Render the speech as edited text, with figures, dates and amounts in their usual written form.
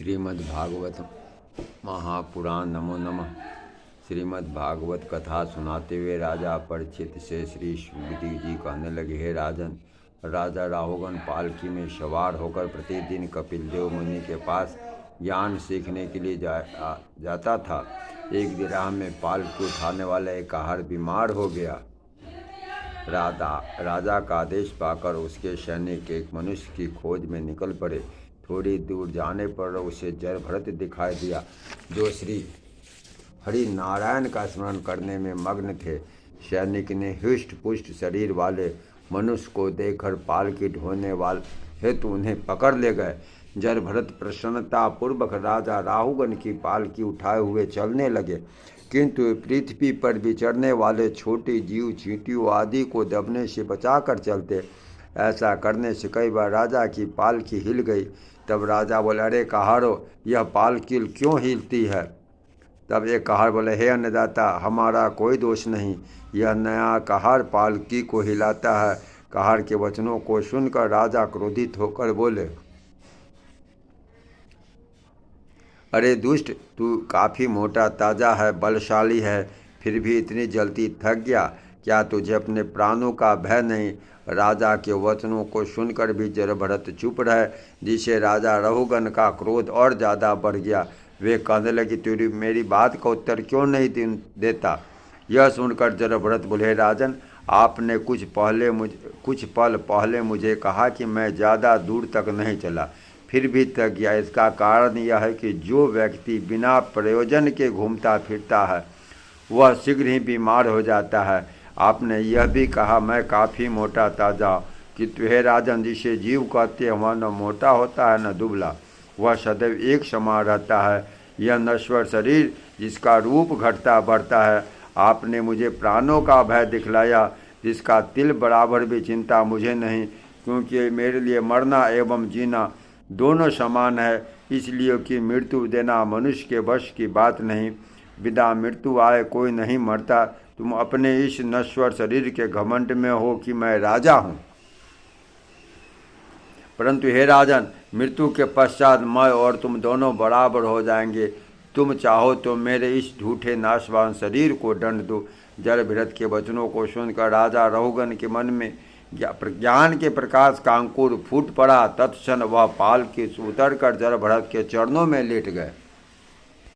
श्रीमद्भागवत महापुराण नमो नमः। श्रीमद्भागवत कथा सुनाते हुए राजा परीक्षित से श्री सुखदेव जी कहने लगे, हे राजन, राजा राहुगण पालकी में सवार होकर प्रतिदिन कपिल देव मुनि के पास ज्ञान सीखने के लिए जाता था। एक दिन राह में पालकी उठाने वाला एक आहार बीमार हो गया। राजा का आदेश पाकर उसके सैनिक एक मनुष्य की खोज में निकल पड़े। थोड़ी दूर जाने पर उसे जरभरत दिखाई दिया, जो श्री हरि नारायण का स्मरण करने में मग्न थे। सैनिक ने हृष्ट पुष्ट शरीर वाले मनुष्य को देखकर पालकी ढोने वाले हेतु उन्हें पकड़ ले गए। जरभरत प्रसन्नता पूर्वक राजा राहुगण की पालकी उठाए हुए चलने लगे, किंतु पृथ्वी पर विचरने वाले छोटे जीव चींटियों आदि को दबने से बचाकर चलते। ऐसा करने से कई बार राजा की पालकी हिल गई। तब राजा बोले, अरे कहारो, यह पालकी क्यों हिलती है? तब एक कहार बोले, हे अन्नदाता, हमारा कोई दोष नहीं, यह नया कहार पालकी को हिलाता है। कहार के वचनों को सुनकर राजा क्रोधित होकर बोले, अरे दुष्ट, तू काफ़ी मोटा ताजा है, बलशाली है, फिर भी इतनी जल्दी थक गया? क्या तुझे अपने प्राणों का भय नहीं? राजा के वचनों को सुनकर भी जरभरत चुप रहे, जिसे राजा रहुगण का क्रोध और ज़्यादा बढ़ गया। वे कहने लगे, तेरी मेरी बात का उत्तर क्यों नहीं देता? यह सुनकर जरभरत बोले, राजन, आपने कुछ पल पहले मुझे कहा कि मैं ज़्यादा दूर तक नहीं चला, फिर भी थक गया। इसका कारण यह है कि जो व्यक्ति बिना प्रयोजन के घूमता फिरता है वह शीघ्र ही बीमार हो जाता है। आपने यह भी कहा, मैं काफ़ी मोटा ताजा, कि हे राजन, जिसे जीव कहते हैं वह न मोटा होता है न दुबला, वह सदैव एक समान रहता है। यह नश्वर शरीर जिसका रूप घटता बढ़ता है। आपने मुझे प्राणों का भय दिखलाया, जिसका तिल बराबर भी चिंता मुझे नहीं, क्योंकि मेरे लिए मरना एवं जीना दोनों समान है। इसलिए कि मृत्यु देना मनुष्य के वश की बात नहीं, बिना मृत्यु आए कोई नहीं मरता। तुम अपने इस नश्वर शरीर के घमंड में हो कि मैं राजा हूँ, परंतु हे राजन, मृत्यु के पश्चात मैं और तुम दोनों बराबर हो जाएंगे। तुम चाहो तो मेरे इस झूठे नाशवान शरीर को दंड दो। जरभरत के वचनों को सुनकर राजा रहुगण के मन में ज्ञान के प्रकाश का अंकुर फूट पड़ा। तत्क्षण वह पालकी से उतरकर जरभरत के चरणों में लेट गए।